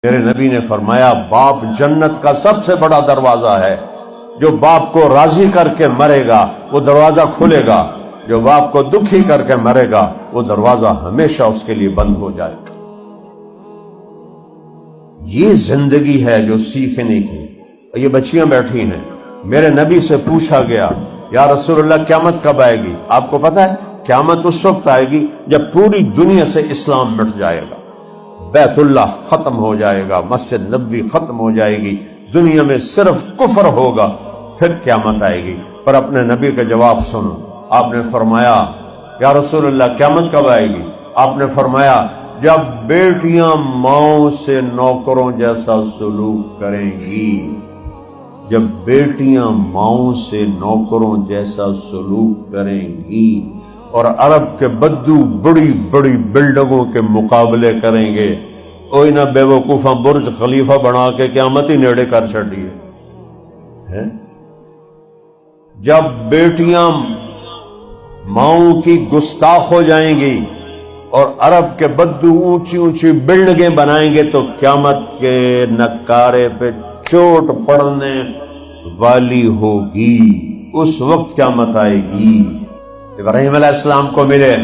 میرے نبی نے فرمایا باپ جنت کا سب سے بڑا دروازہ ہے، جو باپ کو راضی کر کے مرے گا وہ دروازہ کھلے گا، جو باپ کو دکھی کر کے مرے گا وہ دروازہ ہمیشہ اس کے لیے بند ہو جائے گا۔ یہ زندگی ہے جو سیکھنے کی۔ یہ بچیاں بیٹھی ہیں، میرے نبی سے پوچھا گیا یا رسول اللہ قیامت کب آئے گی؟ آپ کو پتا ہے قیامت اس وقت آئے گی جب پوری دنیا سے اسلام مٹ جائے گا، بیت اللہ ختم ہو جائے گا، مسجد نبوی ختم ہو جائے گی، دنیا میں صرف کفر ہوگا، پھر قیامت آئے گی۔ پر اپنے نبی کا جواب سنو، آپ نے فرمایا یا رسول اللہ قیامت کب آئے گی؟ آپ نے فرمایا جب بیٹیاں ماؤں سے نوکروں جیسا سلوک کریں گی، جب بیٹیاں ماؤں سے نوکروں جیسا سلوک کریں گی اور عرب کے بدو بڑی بڑی بلڈنگوں کے مقابلے کریں گے۔ اوئی نہ بے وقوفاں برج خلیفہ بنا کے قیامت ہی نیڑے کر چھڑی ہے۔ جب بیٹیاں ماؤں کی گستاخ ہو جائیں گی اور عرب کے بدو اونچی اونچی بلڈنگیں بنائیں گے تو قیامت کے نکارے پہ چوٹ پڑنے والی ہوگی، اس وقت قیامت آئے گی۔ ابراہیم علیہ السلام کو ملے